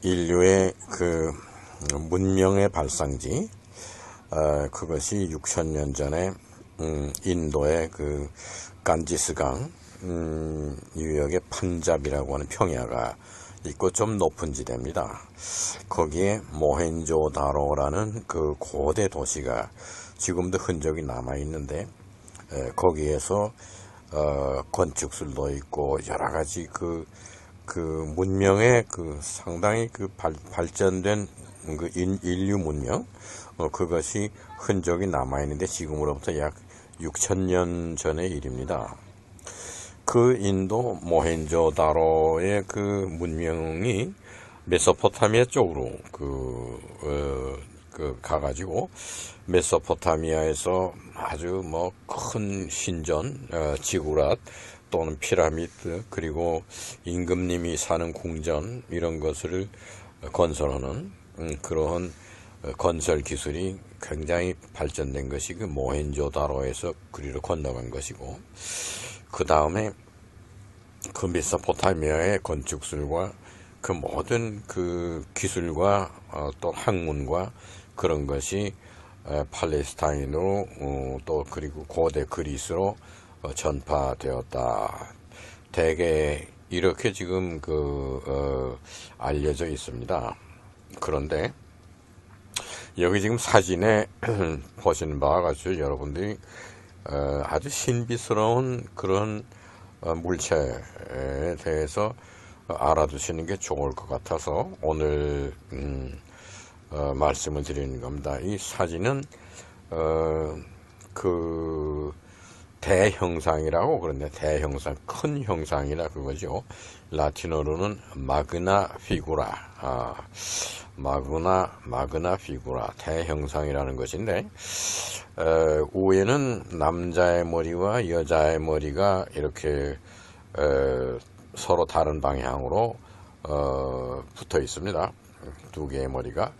인류의 그 문명의 발상지, 그것이 6,000년 전에 인도의 그 간지스강 유역의 판잡이라고 하는 평야가 있고 좀 높은 지대입니다. 거기에 모헨조다로라는 그 고대 도시가 지금도 흔적이 남아 있는데, 거기에서 건축술도 있고 여러 가지 그 문명의 그 상당히 그 발전된 그 인류 문명, 그것이 흔적이 남아 있는데 지금으로부터 약 6,000년 전의 일입니다. 그 인도 모헨조다로의 그 문명이 메소포타미아 쪽으로 가가지고 메소포타미아에서 아주 뭐 큰 신전, 지구랏 또는 피라미드, 그리고 임금님이 사는 궁전, 이런 것을 건설하는 그러한 건설 기술이 굉장히 발전된 것이 그 모헨조다로에서 그리로 건너간 것이고, 그 다음에 그 메소포타미아의 건축술과 그 모든 그 기술과 또 학문과 그런 것이 팔레스타인으로 또 그리고 고대 그리스로 전파되었다. 대개 이렇게 지금 알려져 있습니다. 그런데 여기 지금 사진에 보시는 바와 같이 여러분들이 아주 신비스러운 그런 물체에 대해서 알아두시는 게 좋을 것 같아서 오늘 말씀을 드리는 겁니다. 이 사진은 그 대형상이라고 그러는데, 대형상, 큰 형상이라 그거죠. 라틴어로는 마그나 피구라, 마그나 피구라, 대형상이라는 것인데, 위에는 남자의 머리와 여자의 머리가 이렇게 서로 다른 방향으로 붙어 있습니다. 두 개의 머리가.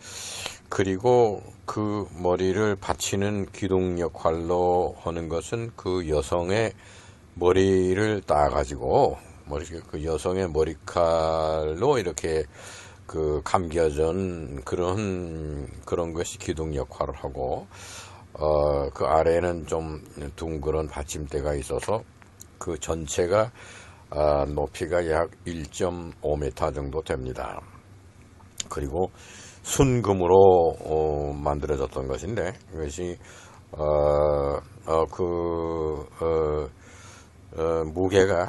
그리고 그 머리를 받치는 기둥 역할로 하는 것은 그 여성의 머리를 따가지고 그 여성의 머리칼로 이렇게 그 감겨진 그런 것이 기둥 역할을 하고, 그 아래에는 좀 둥그런 받침대가 있어서 그 전체가 높이가 약 1.5m 정도 됩니다. 그리고 순금으로 만들어졌던 것인데, 이것이 무게가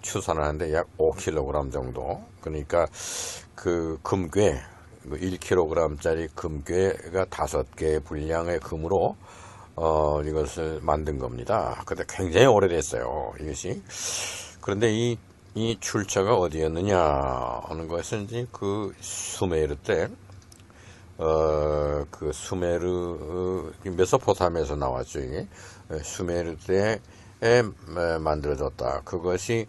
추산하는데 약 5kg 정도. 그러니까 그 금괴, 1kg짜리 금괴가 5개의 분량의 금으로 이것을 만든 겁니다. 근데 굉장히 오래됐어요, 이것이. 그런데 이 출처가 어디였느냐 하는 것은 이제 그 수메르 때, 그 수메르, 메소포타미아에서 나왔죠, 이게. 수메르 때에 만들어졌다. 그것이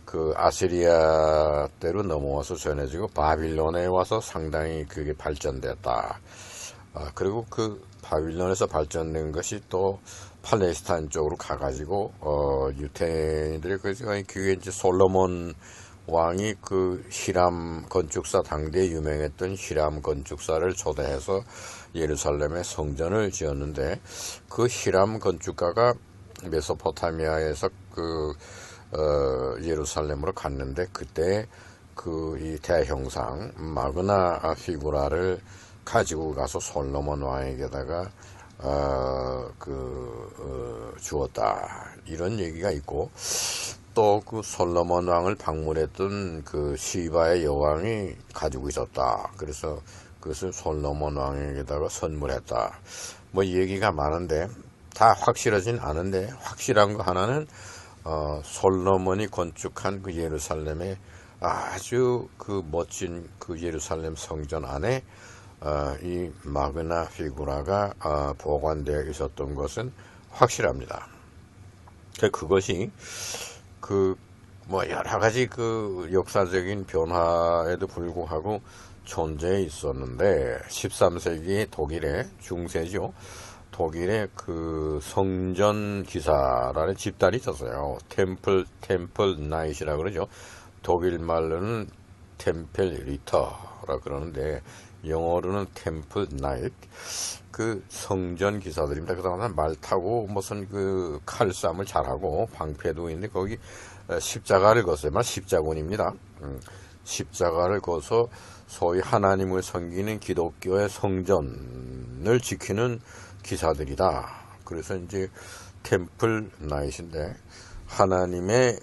그 아시리아 때로 넘어와서 전해지고 바빌론에 와서 상당히 그게 발전됐다. 그리고 그 바빌론에서 발전된 것이 또 팔레스타인 쪽으로 가가지고 유태인들이 그게 이제 솔로몬 왕이 그 히람 건축사, 당대에 유명했던 히람 건축사를 초대해서 예루살렘에 성전을 지었는데, 그 히람 건축가가 메소포타미아에서 예루살렘으로 갔는데, 그때 이 대형상 마그나 피구라를 가지고 가서 솔로몬 왕에게다가 주었다, 이런 얘기가 있고, 또 그 솔로몬 왕을 방문했던 그 시바의 여왕이 가지고 있었다. 그래서 그것을 솔로몬 왕에게다가 선물했다. 뭐 얘기가 많은데 다 확실하진 않은데, 확실한 거 하나는 솔로몬이 건축한 그 예루살렘의 아주 그 멋진 그 예루살렘 성전 안에 이 마그나 피구라가 보관되어 있었던 것은 확실합니다. 그것이 뭐 여러 가지 그 역사적인 변화에도 불구하고 존재해 있었는데, 13세기 독일의 중세죠. 독일의 그 성전 기사라는 집단이 있었어요. 템플 나이트라고 그러죠. 독일 말로는 템플 리터라 그러는데 영어로는 템플 나이트, 그 성전 기사들입니다. 그 다음에 말 타고 무슨 그 칼싸움을 잘하고 방패도 있는데 거기 십자가를 걷어요. 십자군입니다. 십자가를 걷어 소위 하나님을 섬기는 기독교의 성전을 지키는 기사들이다. 그래서 이제 템플 나이트인데 하나님의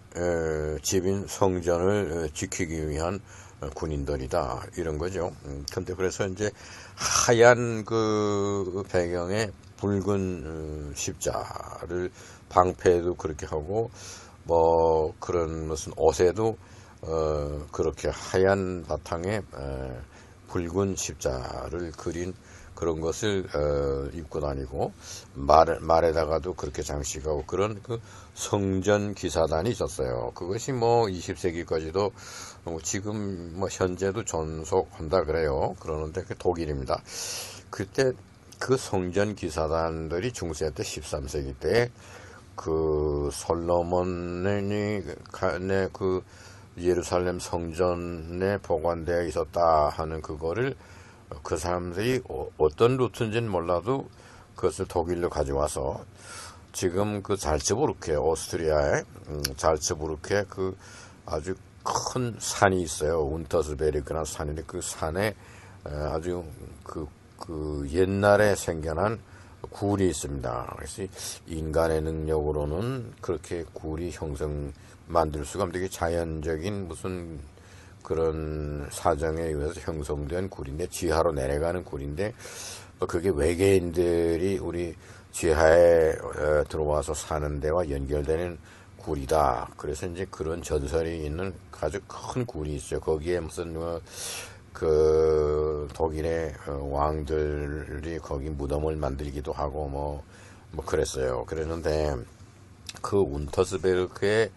집인 성전을 지키기 위한 군인들이다, 이런 거죠. 근데 그래서 이제 하얀 그 배경에 붉은 십자를, 방패도 그렇게 하고 뭐 그런 무슨 옷에도 그렇게 하얀 바탕에 붉은 십자를 그린 그런 것을 입고 다니고 말에다가도 그렇게 장식하고 그런 그 성전 기사단이 있었어요. 그것이 뭐 20세기까지도 지금 뭐 현재도 존속한다 그래요. 그러는데 그 독일입니다. 그때 그 성전 기사단들이 중세 때 13세기 때 그 솔로몬이 그 예루살렘 성전에 보관되어 있었다 하는 그거를 그 사람들이 어떤 루트인지는 몰라도 그것을 독일로 가져와서 지금 그 잘츠부르크에, 오스트리아의 잘츠부르크에 그 아주 큰 산이 있어요. 운터스베르크라는 산인데 그 산에 아주 그 옛날에 생겨난 굴이 있습니다. 그래서 인간의 능력으로는 그렇게 굴이 만들 수가 없는, 되게 자연적인 무슨 그런 사정에 의해서 형성된 굴인데, 지하로 내려가는 굴인데, 그게 외계인들이 우리 지하에 들어와서 사는 데와 연결되는 굴이다. 그래서 이제 그런 전설이 있는 아주 큰 굴이 있어요. 거기에 무슨 그 독일의 왕들이 거기 무덤을 만들기도 하고 뭐 그랬어요. 그랬는데 그 운터스베르크에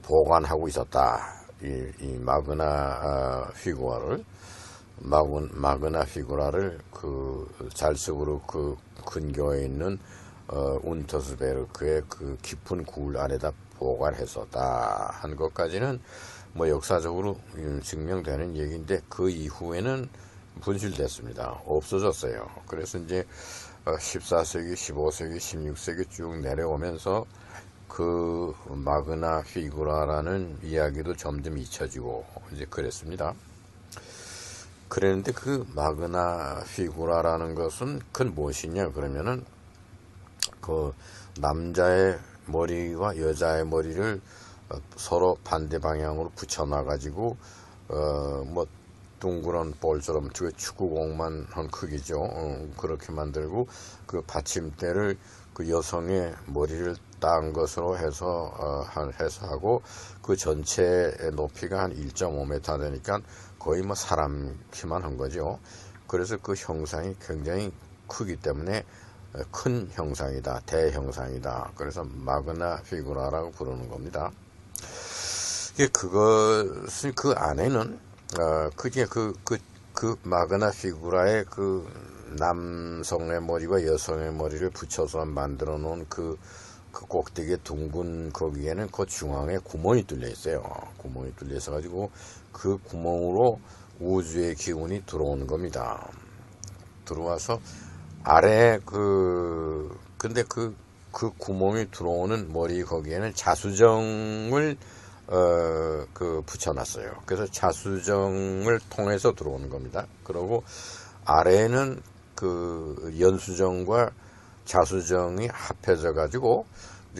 보관하고 있었다. 이 마그나 피구라를 그 잘츠부르크 근교에 있는 운터스베르크의 그 깊은 굴 안에다 보관했었다 한 것까지는 뭐 역사적으로 증명되는 얘기인데, 그 이후에는 분실됐습니다. 없어졌어요. 그래서 이제 14세기, 15세기, 16세기 쭉 내려오면서 그 마그나 피구라라는 이야기도 점점 잊혀지고 이제 그랬습니다. 그랬는데 그 마그나 피구라라는 것은 큰 무엇이냐 그러면은 그 남자의 머리와 여자의 머리를 서로 반대 방향으로 붙여놔 가지고 뭐 둥그런 볼처럼 축구공만 한 크기죠. 그렇게 만들고 그 받침대를 그 여성의 머리를 딴 것으로 해서 하고 그 전체 높이가 한 1.5m 되니까 거의 뭐 사람 키만 한 거죠. 그래서 그 형상이 굉장히 크기 때문에 큰 형상이다, 대형상이다. 그래서 마그나 피구라라고 부르는 겁니다. 그것은 그 안에는 그게 그 마그나 피구라의 그 남성의 머리와 여성의 머리를 붙여서 만들어 놓은 그 꼭대기에 둥근 거기에는 그 중앙에 구멍이 뚫려 있어요. 구멍이 뚫려 있어 가지고 그 구멍으로 우주의 기운이 들어오는 겁니다. 들어와서 아래 근데 그 구멍이 들어오는 머리 거기에는 자수정을 붙여놨어요. 그래서 자수정을 통해서 들어오는 겁니다. 그리고 아래에는 그 연수정과 자수정이 합해져 가지고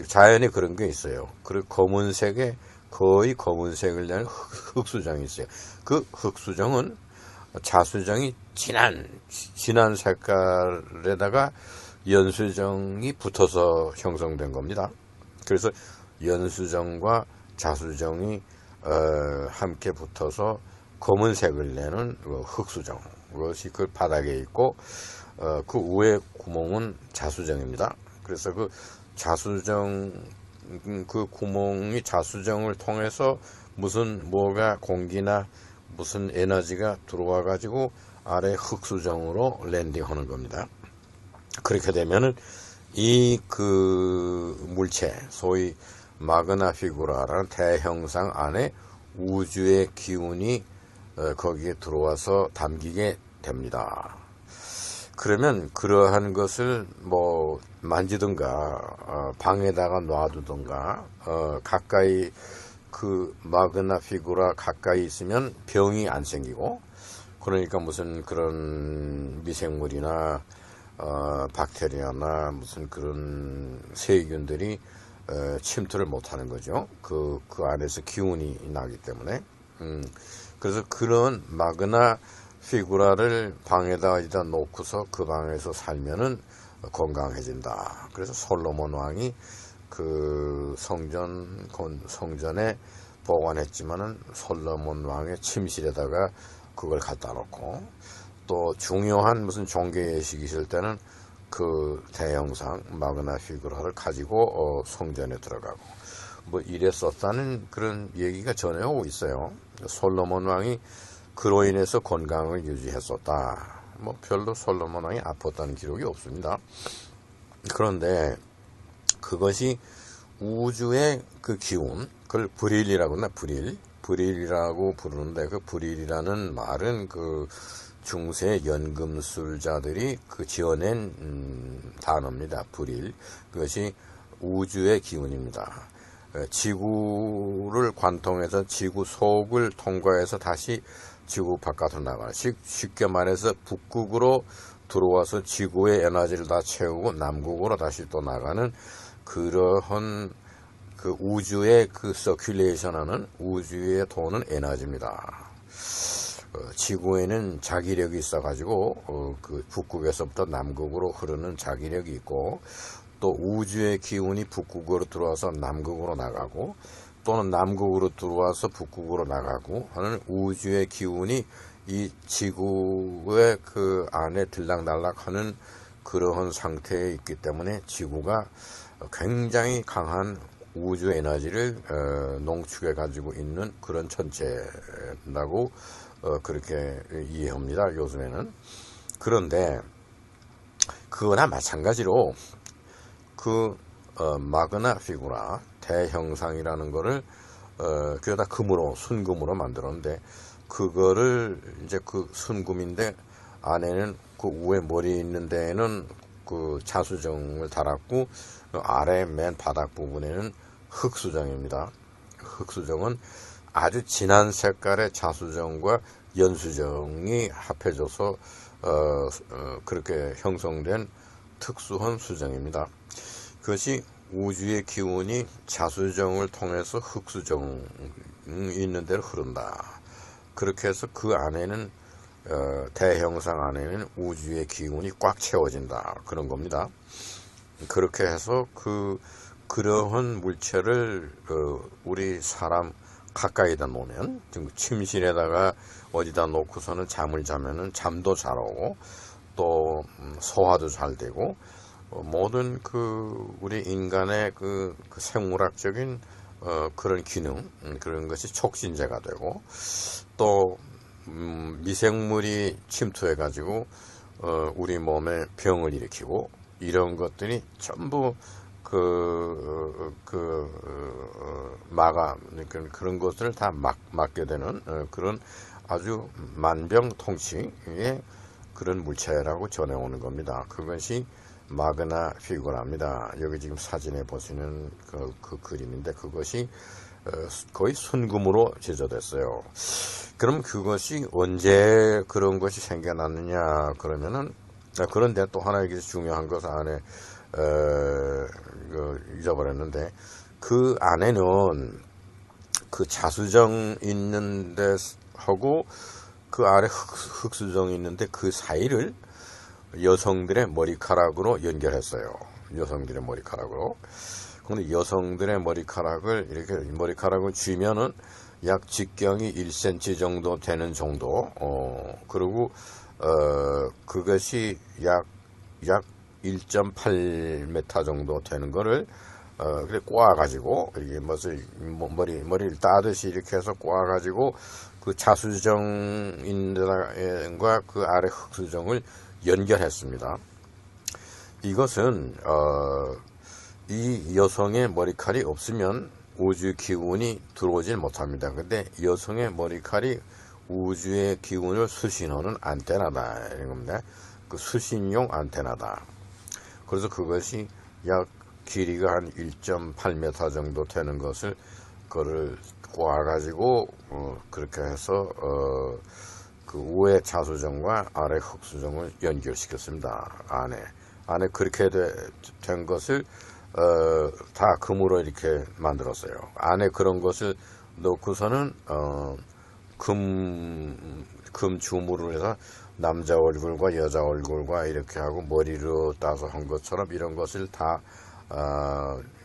자연에 그런 게 있어요. 그리고 검은색에 거의 검은색을 내는 흑수정이 있어요. 그 흑수정은 자수정이 진한 색깔에다가 연수정이 붙어서 형성된 겁니다. 그래서 연수정과 자수정이 함께 붙어서 검은색을 내는 흑수정, 그것이 그 바닥에 있고 그 위에 구멍은 자수정입니다. 그래서 그 자수정 그 구멍이 자수정을 통해서 뭐가 공기나 무슨 에너지가 들어와 가지고 아래 흑수정으로 랜딩하는 겁니다. 그렇게 되면은 이 그 물체, 소위 마그나 피구라라는 대형상 안에 우주의 기운이 거기에 들어와서 담기게 됩니다. 그러면 그러한 것을 뭐 만지든가 방에다가 놔두든가 가까이 그 마그나 피구라 가까이 있으면 병이 안 생기고, 그러니까 무슨 그런 미생물이나 박테리아나 무슨 그런 세균들이 침투를 못하는 거죠. 그 안에서 기운이 나기 때문에. 그래서 그런 마그나 피구라를 방에다 어디다 놓고서 그 방에서 살면은 건강해진다. 그래서 솔로몬 왕이 그 성전에 보관했지만은 솔로몬 왕의 침실에다가 그걸 갖다 놓고, 또 중요한 무슨 종교 예식이 있을 때는 그 대형상 마그나 피구라를 가지고 성전에 들어가고 뭐 이랬었다는 그런 얘기가 전해오고 있어요. 솔로몬 왕이 그로 인해서 건강을 유지했었다. 뭐 별로 솔로몬 왕이 아팠다는 기록이 없습니다. 그런데 그것이 우주의 그 기운, 그걸 브릴이라고 하나, 브릴이라고 부르는데, 그 브릴이라는 말은 그 중세 연금술자들이 그 지어낸 단어입니다. 브릴. 그것이 우주의 기운입니다. 지구를 관통해서 지구 속을 통과해서 다시 지구 바깥으로 나가는, 쉽게 말해서 북극으로 들어와서 지구의 에너지를 다 채우고 남극으로 다시 또 나가는 그러한 그 우주의 그 서큘레이션 하는, 우주에 도는 에너지입니다. 지구에는 자기력이 있어가지고 그 북극에서부터 남극으로 흐르는 자기력이 있고, 또 우주의 기운이 북극으로 들어와서 남극으로 나가고, 또는 남극으로 들어와서 북극으로 나가고 하는 우주의 기운이 이 지구의 그 안에 들락날락 하는 그러한 상태에 있기 때문에 지구가 굉장히 강한 우주 에너지를 농축해 가지고 있는 그런 천체라고 그렇게 이해합니다, 요즘에는. 그런데 그거나 마찬가지로 그 마그나 피구라 대형상이라는 거를 그다 금으로, 순금으로 만들었는데, 그거를 이제 그 순금인데 안에는 그 위에 머리 있는 데에는 그 자수정을 달았고, 그 아래 맨 바닥 부분에는 흑수정입니다. 흑수정은 아주 진한 색깔의 자수정과 연수정이 합해져서 그렇게 형성된 특수한 수정입니다. 그것이 우주의 기운이 자수정을 통해서 흑수정이 있는 데로 흐른다. 그렇게 해서 그 안에는 대형상 안에는 우주의 기운이 꽉 채워진다, 그런 겁니다. 그렇게 해서 그러한 물체를 우리 사람 가까이다 놓으면, 침실에다가 어디다 놓고서는 잠을 자면은 잠도 잘 오고, 또 소화도 잘 되고, 모든 우리 인간의 그 생물학적인 그런 기능, 그런 것이 촉진제가 되고, 또 미생물이 침투해 가지고 우리 몸에 병을 일으키고, 이런 것들이 전부 그런 것들을 다 막게 되는 그런 아주 만병통치의 그런 물체라고 전해오는 겁니다. 그것이 마그나 피구라입니다. 여기 지금 사진에 보시는 그 그림인데, 그것이 거의 순금으로 제조됐어요. 그럼 그것이 언제 그런 것이 생겨났느냐 그러면은, 그런데 또 하나 여기서 중요한 것 안에 잊어버렸는데, 그 안에는 그 자수정 있는 데 하고 그 아래 흑수정 있는데 그 사이를 여성들의 머리카락으로 연결했어요. 여성들의 머리카락으로. 근데 여성들의 머리카락을 이렇게 머리카락을 쥐면은 약 직경이 1cm 정도 되는 정도. 그리고 그것이 약 1.8m 정도 되는 거를 그래 꼬아가지고, 이게 머리를 따듯이 이렇게 해서 꼬아가지고 그 자수정인과 그 아래 흑수정을 연결했습니다. 이것은 이 여성의 머리칼이 없으면 우주 기운이 들어오질 못합니다. 근데 여성의 머리칼이 우주의 기운을 수신하는 안테나다 이런 겁니다. 그 수신용 안테나다. 그래서 그것이 약 길이가 한 1.8m 정도 되는 것을 그거를 꼬아가지고 그렇게 해서 그 우회 자수정과 아래 흑수정을 연결시켰습니다. 안에 그렇게 된 것을 다 금으로 이렇게 만들었어요. 안에 그런 것을 넣고서는 금 주물을 해서 남자 얼굴과 여자 얼굴과 이렇게 하고 머리로 따서 한 것처럼 이런 것을 다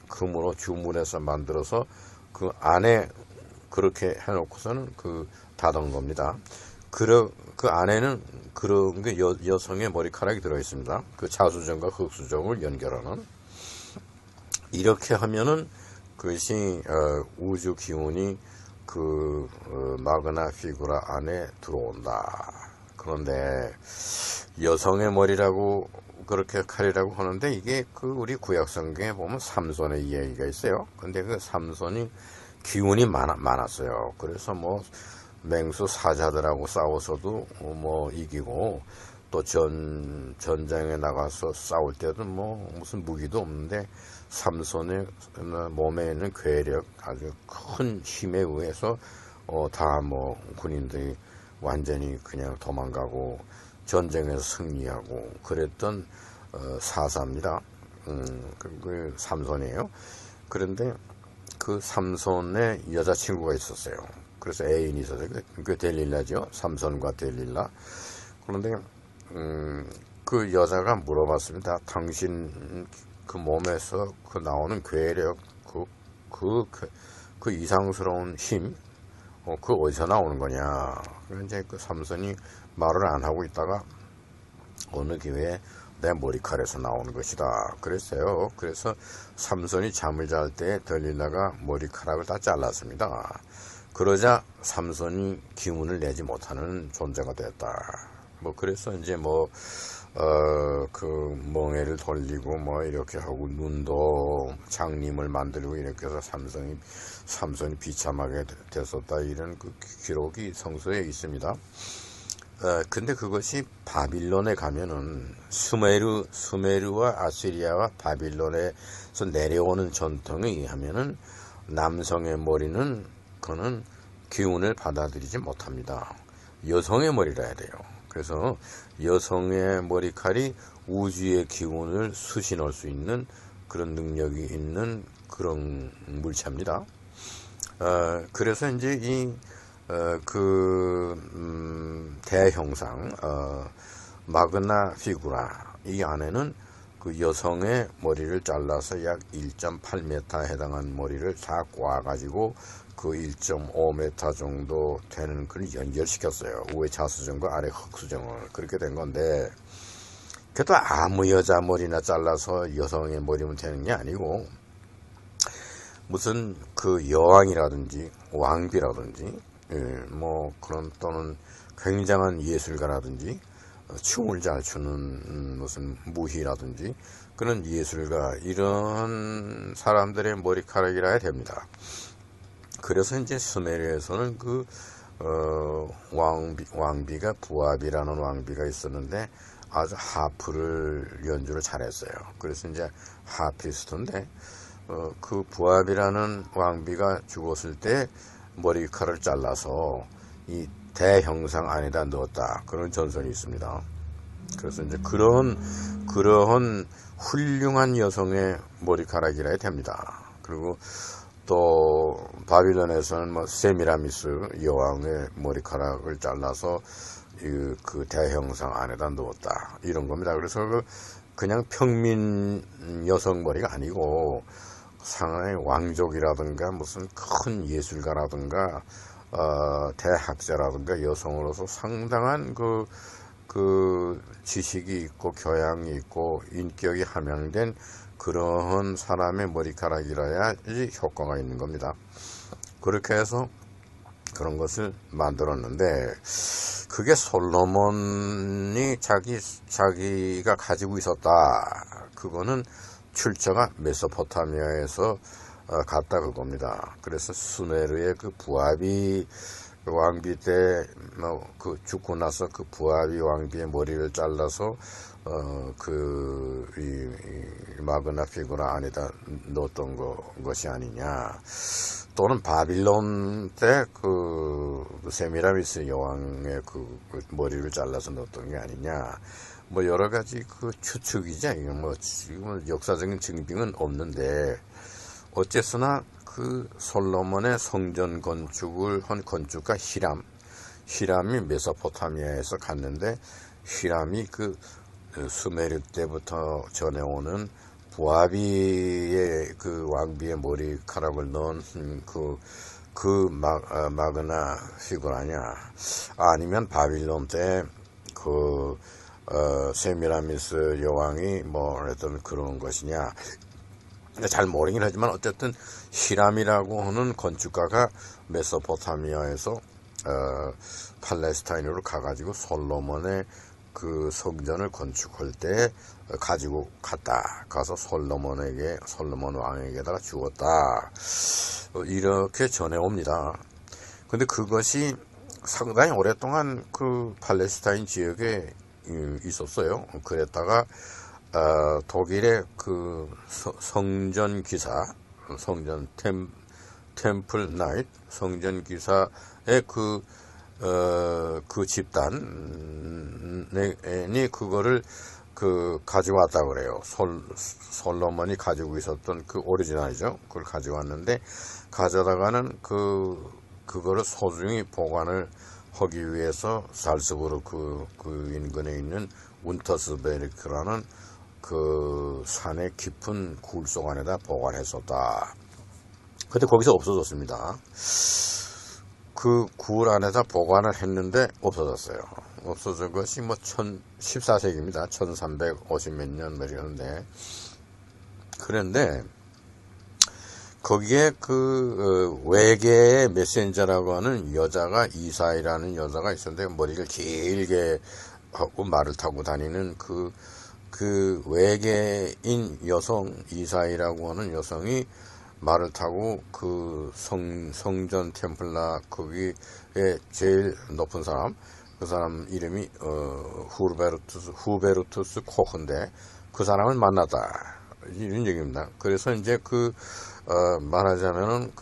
금으로 주물해서 만들어서 그 안에 그렇게 해놓고서는 그 닫은 겁니다. 그 안에는 그런 게 여성의 머리카락이 들어 있습니다. 그 자수정과 흑수정을 연결하는. 이렇게 하면은 그것이 우주 기운이 그 마그나 피구라 안에 들어온다. 그런데 여성의 머리라고 그렇게 칼이라고 하는데 이게 그 우리 구약 성경에 보면 삼손의 이야기가 있어요. 근데 그 삼손이 기운이 많았어요. 그래서 뭐 맹수 사자들하고 싸워서도 뭐 이기고 또 전장에 나가서 싸울 때도 뭐 무슨 무기도 없는데 삼손의 몸에 있는 괴력 아주 큰 힘에 의해서 다 뭐 군인들이 완전히 그냥 도망가고 전쟁에서 승리하고 그랬던 사사입니다. 그 삼손이에요. 그런데 그 삼손의 여자친구가 있었어요. 그래서 애인이 있었어요. 그 델릴라죠. 삼손과 델릴라. 그런데 그 여자가 물어봤습니다. 당신 그 몸에서 그 나오는 괴력, 그 이상스러운 힘, 그 어디서 나오는 거냐. 이제 그 삼손이 말을 안 하고 있다가 어느 기회에 내 머리칼에서 나오는 것이다. 그랬어요. 그래서 삼손이 잠을 잘 때 델릴라가 머리카락을 다 잘랐습니다. 그러자 삼손이 기운을 내지 못하는 존재가 됐다. 뭐 그래서 이제 그 멍에를 돌리고 뭐 이렇게 하고 눈도 장님을 만들고 이렇게 해서 삼손이 비참하게 됐었다. 이런 그 기록이 성서에 있습니다. 근데 그것이 바빌론에 가면은 수메르와 아시리아와 바빌론에서 내려오는 전통에 의하면은 남성의 머리는 그는 기운을 받아들이지 못합니다. 여성의 머리라 해야 돼요. 그래서 여성의 머리칼이 우주의 기운을 수신할 수 있는 그런 능력이 있는 그런 물체입니다. 그래서 이제 대형상 마그나 피구라 이 안에는 그 여성의 머리를 잘라서 약 1.8m 해당한 머리를 다 꼬아가지고 그 1.5m 정도 되는 걸 연결시켰어요. 우회 자수정과 아래 흑수정을. 그렇게 된 건데, 그래도 아무 여자 머리나 잘라서 여성의 머리면 되는 게 아니고, 무슨 그 여왕이라든지, 왕비라든지, 뭐, 그런 또는 굉장한 예술가라든지, 춤을 잘 추는 무슨 무희라든지, 그런 예술가, 이런 사람들의 머리카락이라 해야 됩니다. 그래서 이제 수메르에서는 그 왕비가 부압이라는 왕비가 있었는데 아주 하프를 연주를 잘했어요. 그래서 이제 하피스트인데 그 부압이라는 왕비가 죽었을 때 머리카락을 잘라서 이 대형상 안에다 넣었다. 그런 전설이 있습니다. 그래서 이제 그러한 훌륭한 여성의 머리카락이라 해야 됩니다. 그리고 또 바빌론에서는 뭐 세미라미스 여왕의 머리카락을 잘라서 그 대형상 안에다 넣었다. 이런 겁니다. 그래서 그냥 평민 여성 머리가 아니고 상하이 왕족이라든가 무슨 큰 예술가라든가 대학자라든가 여성으로서 상당한 그 지식이 있고 교양이 있고 인격이 함양된 그런 사람의 머리카락이라야지 효과가 있는 겁니다. 그렇게 해서 그런 것을 만들었는데 그게 솔로몬이 자기가 가지고 있었다. 그거는 출처가 메소포타미아에서 갔다 그겁니다. 그래서 수메르의 그 부압이 그 왕비 때 그 죽고 나서 그 부하비 왕비의 머리를 잘라서 이 마그나 피구라 안에다 넣었던 것이 아니냐. 또는 바빌론 때 그 세미라미스 여왕의 그 머리를 잘라서 넣었던 게 아니냐. 뭐 여러 가지 그 추측이죠. 이거 뭐 지금 역사적인 증빙은 없는데 어쨌으나 그 솔로몬의 성전 건축을 한 건축가 히람이 메소포타미아에서 갔는데 히람이 그 수메르 때부터 전해오는 부하비의 그 왕비의 머리카락을 넣은 마그나 피구라냐, 아니면 바빌론 때 그 세미라미스 여왕이 뭐 했던 그런 것이냐. 잘 모르긴 하지만 어쨌든 히람이라고 하는 건축가가 메소포타미아에서 팔레스타인으로 가가지고 솔로몬의 그 성전을 건축할 때 가지고 가서 솔로몬 왕에게다가 주었다, 이렇게 전해옵니다. 근데 그것이 상당히 오랫동안 그 팔레스타인 지역에 있었어요. 그랬다가 독일의 그 성전 기사, 템플 나이트 성전 기사의 그 집단이 그거를 가지고 왔다 그래요. 솔로몬이 가지고 있었던 그 오리지널이죠. 그걸 가지고 왔는데, 가져다가는 그거를 소중히 보관을 하기 위해서 살츠부르 그 인근에 있는 운터스베르크라는 그 산의 깊은 굴 속 안에다 보관했었다. 근데 거기서 없어졌습니다. 그 굴 안에다 보관을 했는데 없어졌어요. 없어진 것이 뭐 14세기입니다. 1350 몇 년 말이었는데, 그런데 거기에 그 외계의 메신저라고 하는 여자가, 이사이라는 여자가 있었는데, 머리를 길게 하고 말을 타고 다니는 그 외계인 여성, 이사이라고 하는 여성이 말을 타고 그 성전 템플라 거기에 제일 높은 사람, 그 사람 이름이 후베르투스 코흐인데, 그 사람을 만났다, 이런 얘기입니다. 그래서 이제 말하자면은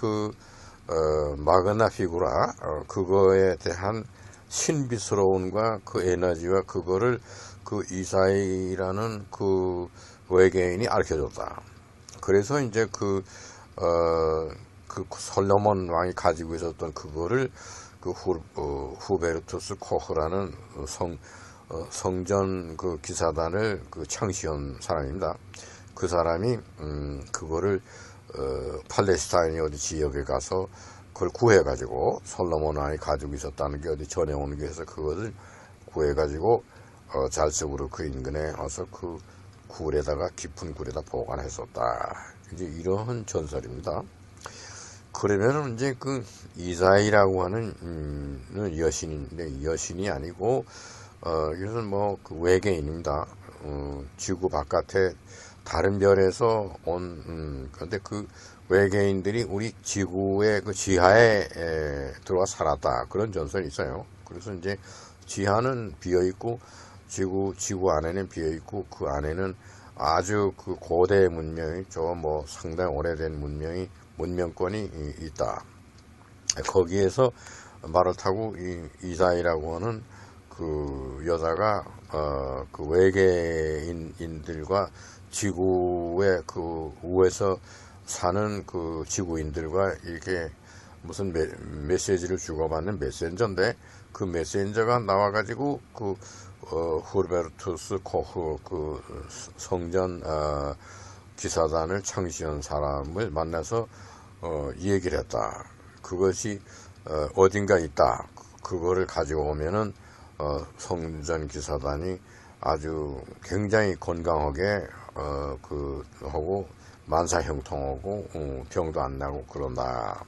마그나 피구라, 그거에 대한 신비스러움과 그 에너지와 그거를 그 이사이라는 그 외계인이 알려줬다. 그래서 이제 그 솔로몬 왕이 가지고 있었던 그거를 후베르투스 코흐라는 성전 그 기사단을 창시한 사람입니다. 그 사람이 그거를 팔레스타인 어디 지역에 가서 그걸 구해가지고, 솔로몬 왕이 가지고 있었다는 게 어디 전해오는 게 해서 그것을 구해가지고 잘츠부르 그 인근에 와서 그 깊은 굴에다 보관했었다. 이제 이러한 전설입니다. 그러면은 이제 그 이사이라고 하는 여신인데, 여신이 아니고 이것은 뭐 그 외계인입니다. 지구 바깥에 다른 별에서 온 그런데 그 외계인들이 우리 지구의 그 지하에 들어와 살았다, 그런 전설이 있어요. 그래서 이제 지하는 비어 있고 지구 안에는 비어 있고, 그 안에는 아주 그 고대 문명이 뭐 상당히 오래된 문명권이 있다. 거기에서 말을 타고 이사이라고 하는 그 여자가 그 외계인들과 지구의 그 우에서 사는 그 지구인들과 이렇게 무슨 메시지를 주고받는 메신저인데, 그 메신저가 나와가지고 후베르투스 코흐 그 성전 기사단을 창시한 사람을 만나서 얘기를 했다. 그것이 어딘가 있다. 그거를 가지고 오면은 성전 기사단이 아주 굉장히 건강하게 하고 만사형통하고 병도 안 나고 그런다.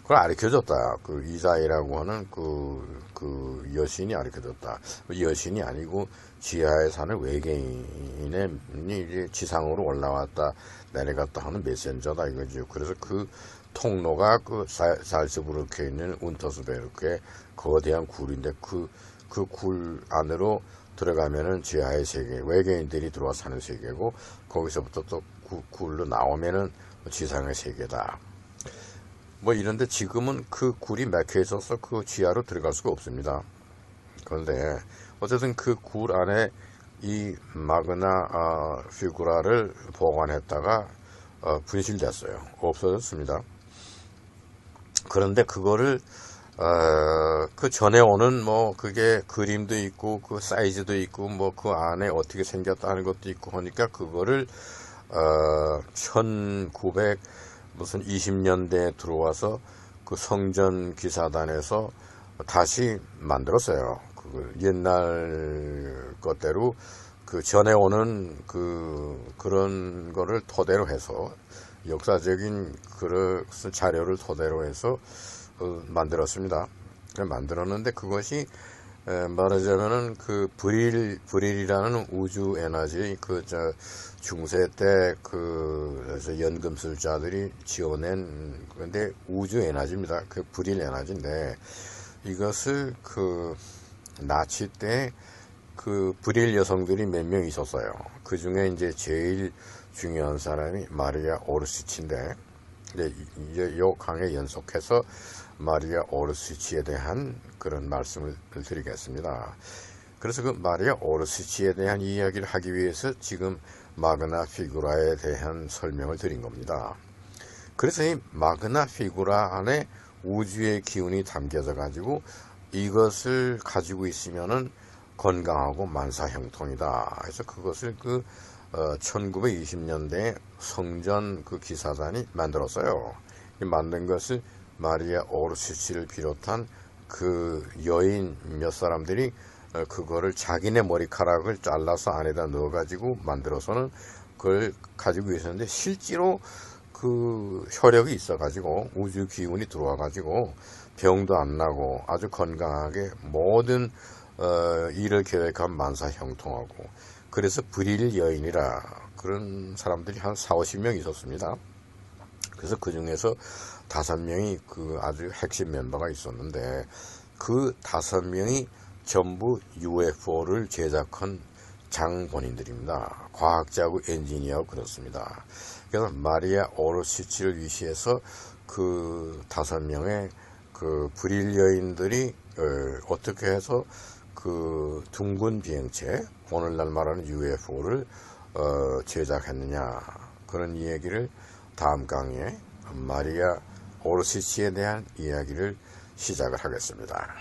그걸 가르쳐줬다. 그 이사이라고 하는 그 여신이 가르쳐줬다. 여신이 아니고 지하에 사는 외계인이 이제 지상으로 올라왔다 내려갔다 하는 메신저다 이거죠. 그래서 그 통로가 그 살츠부르크에 있는 운터스베르크의 거대한 굴인데 그 굴 안으로 들어가면은 지하의 세계, 외계인들이 들어와 사는 세계고, 거기서부터 또 굴로 나오면은 지상의 세계다. 뭐 이런데 지금은 그 굴이 막혀 있어서 그 지하로 들어갈 수가 없습니다. 그런데 어쨌든 그 굴 안에 이 마그나 피구라를 보관했다가 분실됐어요. 없어졌습니다. 그런데 그거를 그 전에 오는 뭐 그게 그림도 있고 그 사이즈도 있고 뭐 그 안에 어떻게 생겼다 하는 것도 있고 하니까 그거를 1900 무슨 20년대에 들어와서 그 성전 기사단에서 다시 만들었어요. 그 옛날 것대로 그 전에 오는 그런 거를 토대로 해서 역사적인 그런 자료를 토대로 해서 만들었습니다. 만들었는데 그것이 말하자면은 그 브릴이라는 우주 에너지 중세 때 그래서 연금술자들이 지어낸 근데 우주 에너지입니다. 그 브릴 에너지인데 이것을 그 나치 때 그 브릴 여성들이 몇 명 있었어요. 그 중에 이제 제일 중요한 사람이 마리아 오르시치인데, 이제 요 강에 연속해서 마리아 오르시치에 대한 그런 말씀을 드리겠습니다. 그래서 그 마리아 오르시치에 대한 이야기를 하기 위해서 지금 마그나 피구라에 대한 설명을 드린 겁니다. 그래서 이 마그나 피구라 안에 우주의 기운이 담겨져 가지고 이것을 가지고 있으면은 건강하고 만사형통이다. 그래서 그것을 1920년대에 성전 그 기사단이 만들었어요. 만든 것을 마리아 오르시치를 비롯한 그 여인 몇 사람들이 그거를 자기네 머리카락을 잘라서 안에다 넣어가지고 만들어서는 그걸 가지고 있었는데 실제로 그 혈액이 있어가지고 우주 기운이 들어와가지고 병도 안 나고 아주 건강하게 모든 일을 계획한 만사형통하고 그래서 브릴 여인이라 그런 사람들이 한 40-50명 있었습니다. 그래서 그 중에서 5명이 그 아주 핵심 멤버가 있었는데 그 5명이 전부 UFO를 제작한 장본인들입니다. 과학자고 엔지니어고 그렇습니다. 그래서 마리아 오르시치를 위시해서 그 5명의 그 브릴 여인들이 어떻게 해서 그 둥근 비행체, 오늘날 말하는 UFO를 제작했느냐, 그런 이야기를 다음 강의에 마리아 오르시치에 대한 이야기를 시작을 하겠습니다.